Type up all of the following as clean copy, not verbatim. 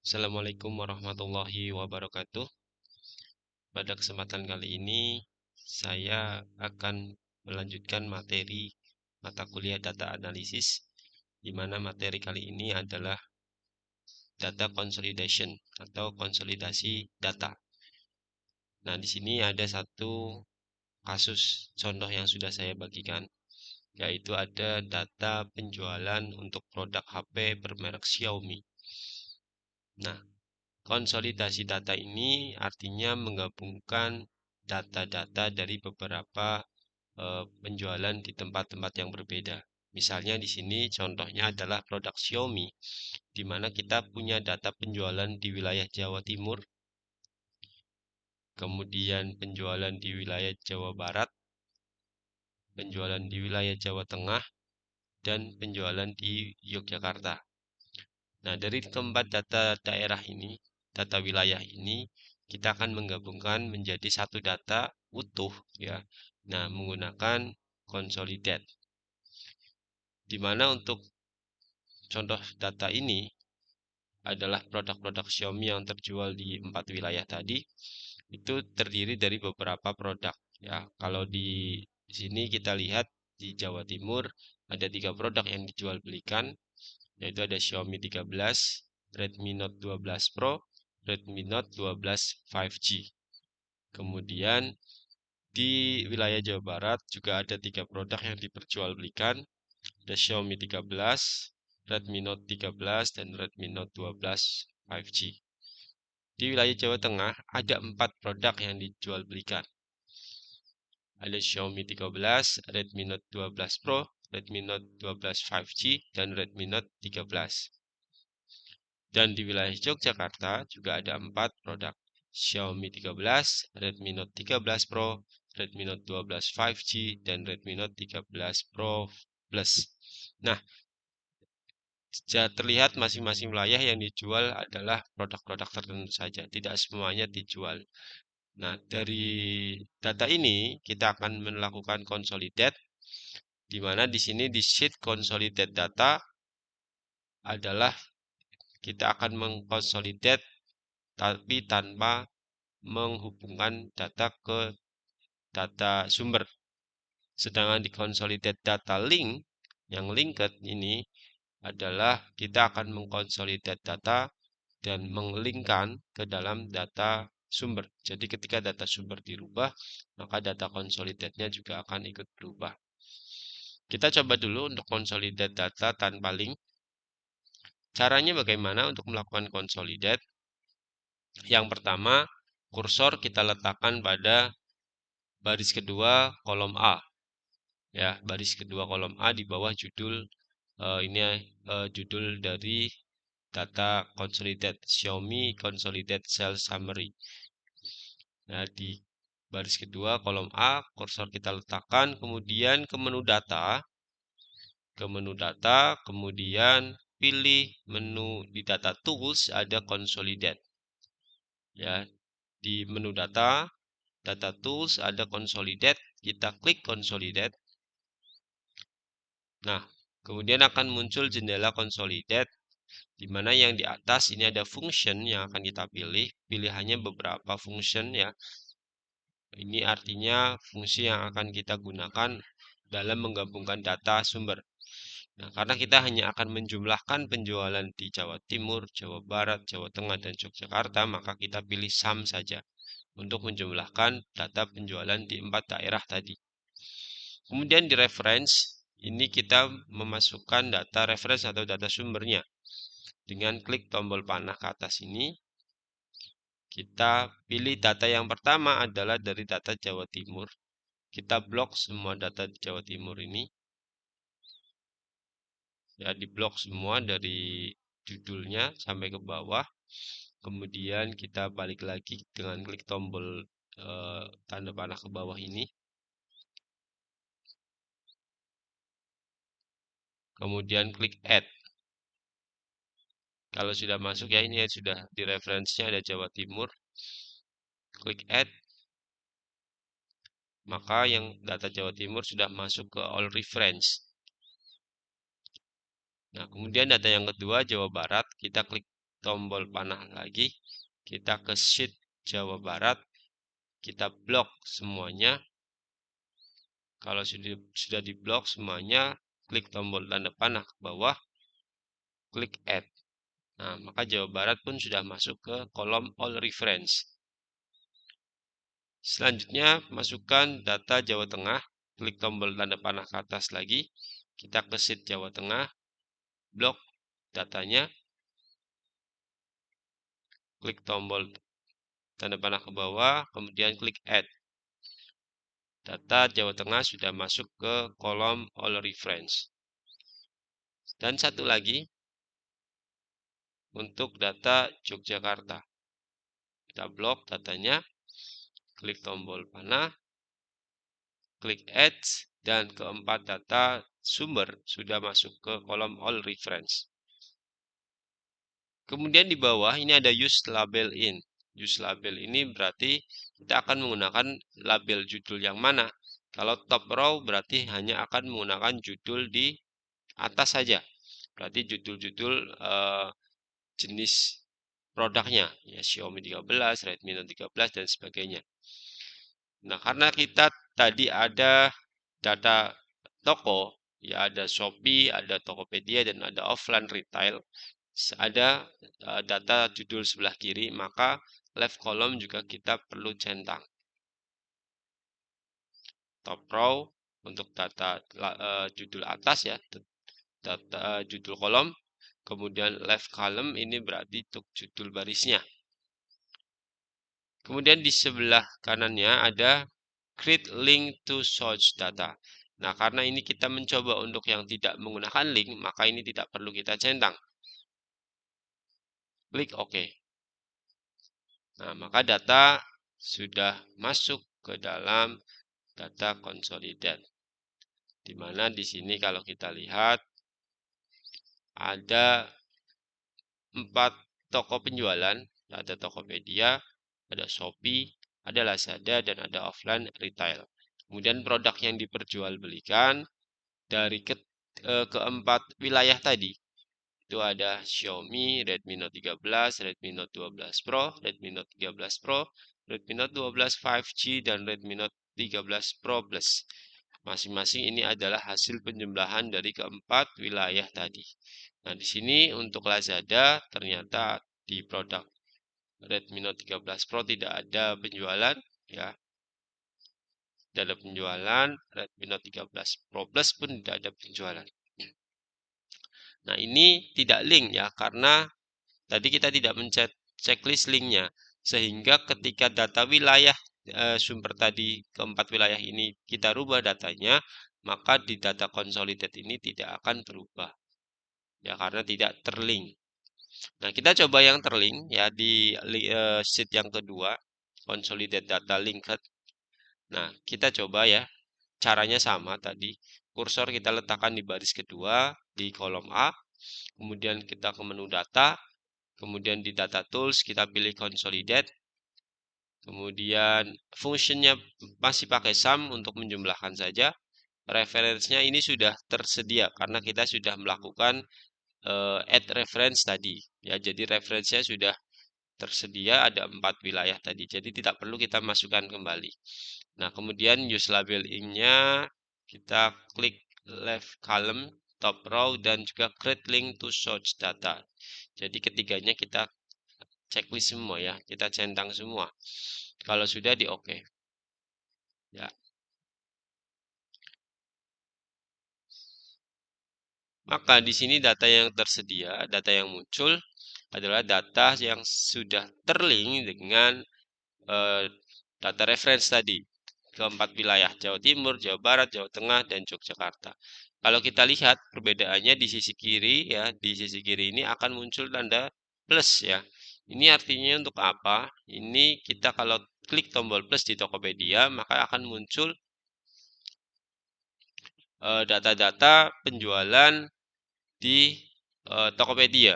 Assalamualaikum warahmatullahi wabarakatuh. Pada kesempatan kali ini, saya akan melanjutkan materi mata kuliah data analisis, di mana materi kali ini adalah data consolidation atau konsolidasi data. Nah, di sini ada satu kasus contoh yang sudah saya bagikan, yaitu ada data penjualan untuk produk HP bermerek Xiaomi. Nah, konsolidasi data ini artinya menggabungkan data-data dari beberapa penjualan di tempat-tempat yang berbeda. Misalnya di sini contohnya adalah produk Xiaomi, di mana kita punya data penjualan di wilayah Jawa Timur, kemudian penjualan di wilayah Jawa Barat, penjualan di wilayah Jawa Tengah, dan penjualan di Yogyakarta. Nah, dari keempat data daerah ini, data wilayah ini, kita akan menggabungkan menjadi satu data utuh ya. Nah, menggunakan consolidate. Di mana untuk contoh data ini adalah produk-produk Xiaomi yang terjual di 4 wilayah tadi, itu terdiri dari beberapa produk ya. Kalau di sini kita lihat di Jawa Timur ada 3 produk yang dijual belikan, yaitu ada Xiaomi 13, Redmi Note 12 Pro, Redmi Note 12 5G. Kemudian di wilayah Jawa Barat juga ada 3 produk yang diperjualbelikan, ada Xiaomi 13, Redmi Note 13, dan Redmi Note 12 5G. Di wilayah Jawa Tengah ada 4 produk yang dijual belikan. Ada Xiaomi 13, Redmi Note 12 Pro, Redmi Note 12 5G, dan Redmi Note 13. Dan di wilayah Yogyakarta juga ada 4 produk. Xiaomi 13, Redmi Note 13 Pro, Redmi Note 12 5G, dan Redmi Note 13 Pro Plus. Nah, terlihat masing-masing wilayah yang dijual adalah produk-produk tertentu saja, tidak semuanya dijual. Nah, dari data ini kita akan melakukan consolidate, di mana di sini di sheet consolidate data adalah kita akan mengkonsolidate tapi tanpa menghubungkan data ke data sumber. Sedangkan di consolidate data link, yang linked ini adalah kita akan mengkonsolidate data dan menglinkkan ke dalam data sumber. Jadi ketika data sumber dirubah, maka data consolidate-nya juga akan ikut berubah. Kita coba dulu untuk consolidate data tanpa link. Caranya bagaimana untuk melakukan consolidate? Yang pertama, kursor kita letakkan pada baris kedua kolom A. Ya, baris kedua kolom A di bawah judul ini judul dari data consolidate Xiaomi consolidate sales summary. Nah, di baris kedua kolom A, kursor kita letakkan, kemudian ke menu data, kemudian pilih menu di data tools ada consolidate. Ya, di menu data tools ada consolidate, kita klik consolidate. Nah, kemudian akan muncul jendela consolidate, di mana yang di atas ini ada function yang akan kita pilih. Pilihannya beberapa function ya. Ini artinya fungsi yang akan kita gunakan dalam menggabungkan data sumber. Nah, karena kita hanya akan menjumlahkan penjualan di Jawa Timur, Jawa Barat, Jawa Tengah, dan Yogyakarta, maka kita pilih sum saja untuk menjumlahkan data penjualan di 4 daerah tadi. Kemudian di reference, ini kita memasukkan data reference atau data sumbernya. Dengan klik tombol panah ke atas ini, kita pilih data yang pertama adalah dari data Jawa Timur. Kita blok semua data di Jawa Timur ini. Ya, diblok semua dari judulnya sampai ke bawah. Kemudian kita balik lagi dengan klik tombol tanda panah ke bawah ini. Kemudian klik add. Kalau sudah masuk ya, ini sudah di referensinya ada Jawa Timur. Klik add. Maka yang data Jawa Timur sudah masuk ke all reference. Nah, kemudian data yang kedua Jawa Barat, kita klik tombol panah lagi, kita ke sheet Jawa Barat, kita blok semuanya. Kalau sudah diblok semuanya, klik tombol tanda panah ke bawah, klik add. Nah, maka Jawa Barat pun sudah masuk ke kolom all reference. Selanjutnya, masukkan data Jawa Tengah, klik tombol tanda panah ke atas lagi, kita ke sheet Jawa Tengah, blok datanya, klik tombol tanda panah ke bawah, kemudian klik add. Data Jawa Tengah sudah masuk ke kolom all reference. Dan satu lagi, untuk data Yogyakarta. Kita blok datanya, klik tombol panah, klik add, dan keempat data sumber sudah masuk ke kolom all reference. Kemudian di bawah ini ada use label in. Use label ini berarti kita akan menggunakan label judul yang mana. Kalau top row berarti hanya akan menggunakan judul di atas saja. Berarti judul-judul jenis produknya, ya Xiaomi 13, Redmi Note 13 dan sebagainya. Nah, karena kita tadi ada data toko, ya ada Shopee, ada Tokopedia dan ada offline retail, ada data judul sebelah kiri, maka left column juga kita perlu centang. Top row untuk data judul atas ya, data judul kolom, kemudian left column ini berarti untuk judul barisnya. Kemudian di sebelah kanannya ada create link to source data. Nah, karena ini kita mencoba untuk yang tidak menggunakan link, maka ini tidak perlu kita centang. Klik OK. Nah, maka data sudah masuk ke dalam data consolidated. Di mana di sini kalau kita lihat ada 4 toko penjualan, ada Tokopedia, ada Shopee, ada Lazada, dan ada offline retail. Kemudian produk yang diperjualbelikan dari keempat wilayah tadi, itu ada Xiaomi, Redmi Note 13, Redmi Note 12 Pro, Redmi Note 13 Pro, Redmi Note 12 5G, dan Redmi Note 13 Pro Plus. Masing-masing ini adalah hasil penjumlahan dari keempat wilayah tadi. Nah, di sini untuk Lazada ternyata di produk Redmi Note 13 Pro tidak ada penjualan, ya. Tidak ada penjualan, Redmi Note 13 Pro Plus pun tidak ada penjualan. Nah, ini tidak link ya, karena tadi kita tidak mencet checklist linknya. Sehingga ketika data wilayah sumber tadi, keempat wilayah ini kita rubah datanya, maka di data consolidated ini tidak akan berubah. Ya, karena tidak terlink. Nah, kita coba yang terlink ya di sheet yang kedua, consolidate data linked. Nah, kita coba ya. Caranya sama tadi. Kursor kita letakkan di baris kedua di kolom A. Kemudian kita ke menu data. Kemudian di data tools kita pilih consolidate. Kemudian fungsinya masih pakai sum untuk menjumlahkan saja. Referensinya ini sudah tersedia karena kita sudah melakukan add reference tadi. Ya, jadi referensinya sudah tersedia ada 4 wilayah tadi. Jadi tidak perlu kita masukkan kembali. Nah, kemudian use labeling-nya kita klik left column, top row, dan juga create link to source data. Jadi ketiganya kita checklist semua ya, kita centang semua. Kalau sudah di OK. Ya. Maka di sini data yang tersedia, data yang muncul adalah data yang sudah terlink dengan data reference tadi. Keempat wilayah, Jawa Timur, Jawa Barat, Jawa Tengah, dan Yogyakarta. Kalau kita lihat perbedaannya di sisi kiri ya, di sisi kiri ini akan muncul tanda plus ya. Ini artinya untuk apa? Ini kita kalau klik tombol plus di Tokopedia, maka akan muncul data-data penjualan di Tokopedia.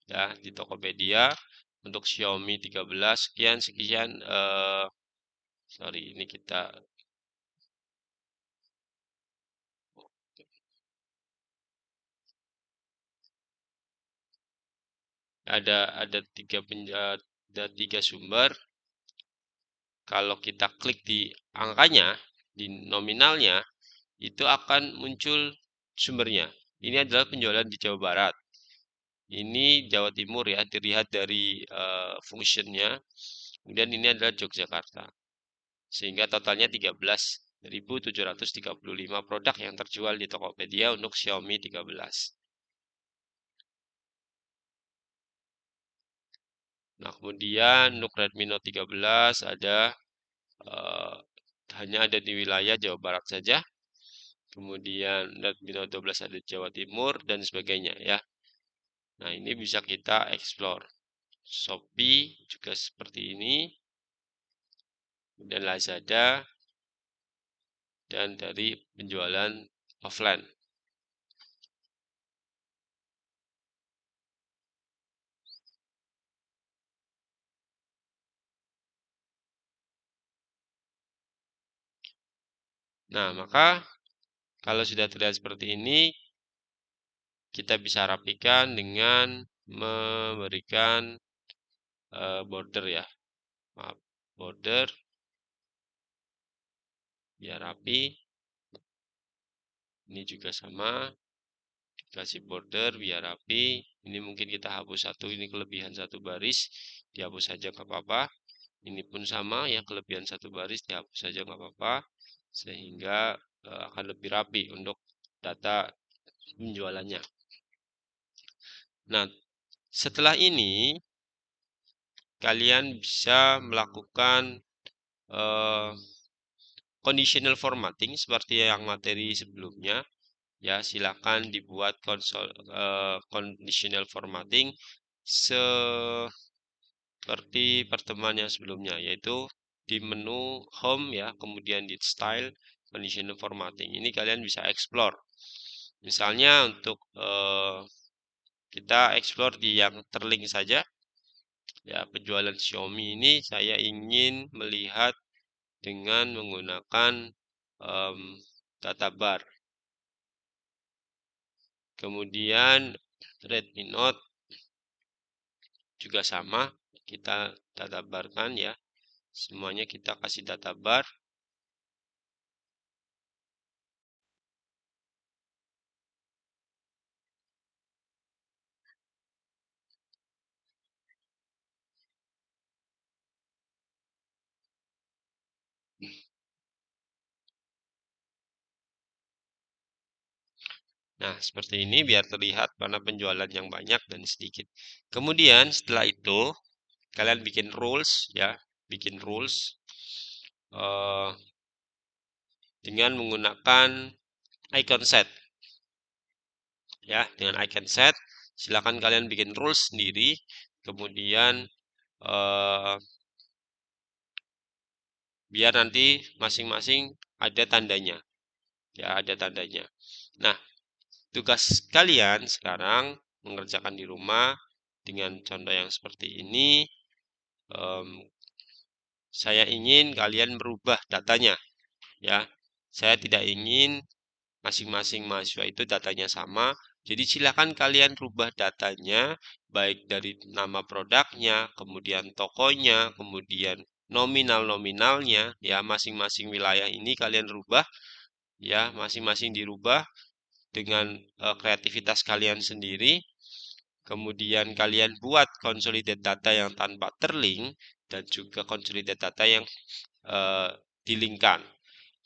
Ya, di Tokopedia untuk Xiaomi 13 sekian sekian sorry, ini kita ada tiga sumber. Kalau kita klik di angkanya, di nominalnya, itu akan muncul sumbernya. Ini adalah penjualan di Jawa Barat. Ini Jawa Timur ya, dilihat dari fungsinya. Kemudian ini adalah Yogyakarta. Sehingga totalnya 13.735 produk yang terjual di Tokopedia untuk Xiaomi 13. Nah, kemudian untuk Redmi Note 13 hanya ada di wilayah Jawa Barat saja. Kemudian Redmi Note 12 ada di Jawa Timur dan sebagainya ya. Nah, ini bisa kita explore. Shopee juga seperti ini. Kemudian Lazada dan dari penjualan offline. Nah, maka kalau sudah terlihat seperti ini, kita bisa rapikan dengan memberikan border ya. Maaf, border biar rapi. Ini juga sama, dikasih border biar rapi. Ini mungkin kita hapus satu, ini kelebihan satu baris, dihapus saja nggak apa-apa. Ini pun sama ya, kelebihan satu baris dihapus saja nggak apa-apa, sehingga akan lebih rapi untuk data penjualannya. Nah, setelah ini kalian bisa melakukan conditional formatting seperti yang materi sebelumnya. Ya, silakan dibuat conditional formatting seperti pertemuan yang sebelumnya, yaitu di menu home ya, kemudian di style conditional formatting. Ini kalian bisa explore. Misalnya untuk kita explore di yang terlink saja. Ya, penjualan Xiaomi ini saya ingin melihat dengan menggunakan data bar. Kemudian Redmi Note juga sama, kita data barkan ya. Semuanya kita kasih data bar. Nah, seperti ini biar terlihat mana penjualan yang banyak dan sedikit. Kemudian setelah itu kalian bikin rules ya, bikin rules dengan menggunakan icon set. Ya, dengan icon set silakan kalian bikin rules sendiri. Kemudian biar nanti masing-masing ada tandanya. Ya, ada tandanya. Nah, tugas kalian sekarang mengerjakan di rumah dengan contoh yang seperti ini. Saya ingin kalian merubah datanya. Ya, saya tidak ingin masing-masing mahasiswa itu datanya sama. Jadi silakan kalian rubah datanya, baik dari nama produknya, kemudian tokonya, kemudian nominal-nominalnya, ya masing-masing wilayah ini kalian rubah, ya masing-masing dirubah dengan kreativitas kalian sendiri. Kemudian kalian buat consolidated data yang tanpa terlink dan juga consolidated data yang dilingkan.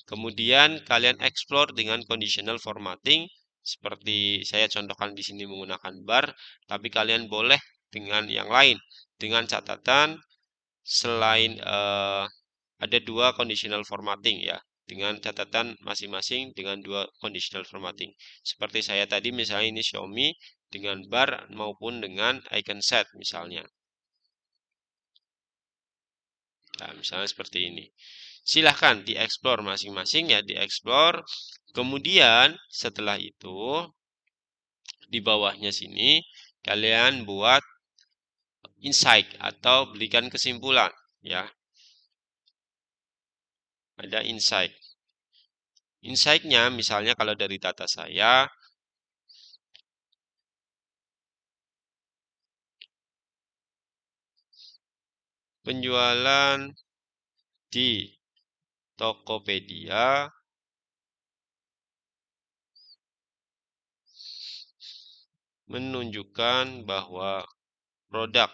Kemudian kalian explore dengan conditional formatting seperti saya contohkan di sini menggunakan bar, tapi kalian boleh dengan yang lain dengan catatan selain ada dua conditional formatting ya, dengan catatan masing-masing dengan dua conditional formatting. Seperti saya tadi misalnya ini Xiaomi dengan bar maupun dengan icon set misalnya. Nah, misalnya seperti ini. Silahkan dieksplor masing-masing ya, dieksplor. Kemudian setelah itu di bawahnya sini kalian buat insight atau berikan kesimpulan ya. Ada insight. Insight-nya misalnya kalau dari data saya, penjualan di Tokopedia menunjukkan bahwa produk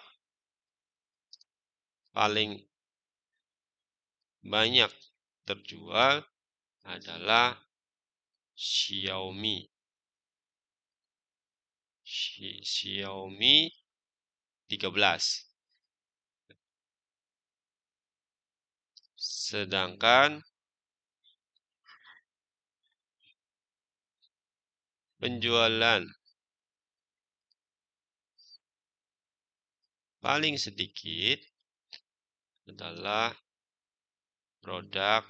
paling banyak terjual adalah Xiaomi. Xiaomi 13. Sedangkan penjualan paling sedikit adalah produk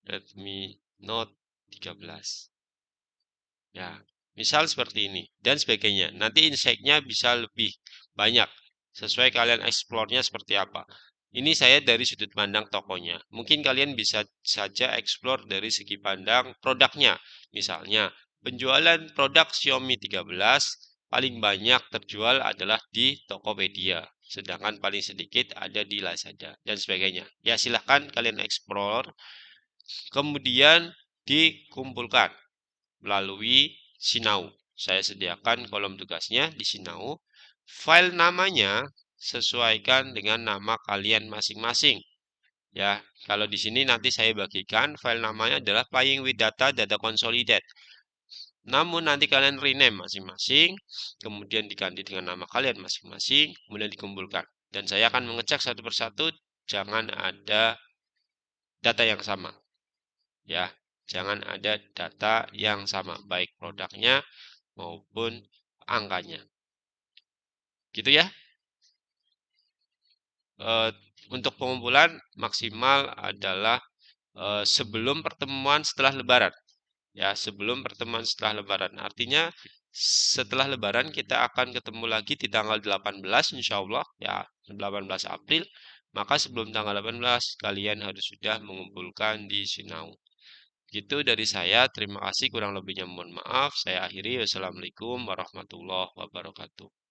Redmi Note 13. Ya, misal seperti ini dan sebagainya. Nanti insight-nya bisa lebih banyak sesuai kalian explore-nya seperti apa. Ini saya dari sudut pandang tokonya. Mungkin kalian bisa saja explore dari segi pandang produknya. Misalnya, penjualan produk Xiaomi 13 paling banyak terjual adalah di Tokopedia. Sedangkan paling sedikit ada di Lazada dan sebagainya. Ya, silahkan kalian explore. Kemudian dikumpulkan melalui Sinau. Saya sediakan kolom tugasnya di Sinau. File namanya sesuaikan dengan nama kalian masing-masing. Ya, kalau di sini nanti saya bagikan file namanya adalah Playing with Data Consolidate. Namun nanti kalian rename masing-masing, kemudian diganti dengan nama kalian masing-masing, kemudian dikumpulkan. Dan saya akan mengecek satu persatu, jangan ada data yang sama. Ya, jangan ada data yang sama, baik produknya maupun angkanya. Gitu ya. Untuk pengumpulan maksimal adalah sebelum pertemuan setelah Lebaran. Ya, sebelum pertemuan setelah Lebaran. Artinya setelah Lebaran kita akan ketemu lagi di tanggal 18 insya Allah. Ya, 18 April. Maka sebelum tanggal 18 kalian harus sudah mengumpulkan di Sinau. Gitu dari saya. Terima kasih. Kurang lebihnya mohon maaf. Saya akhiri. Wassalamualaikum warahmatullahi wabarakatuh.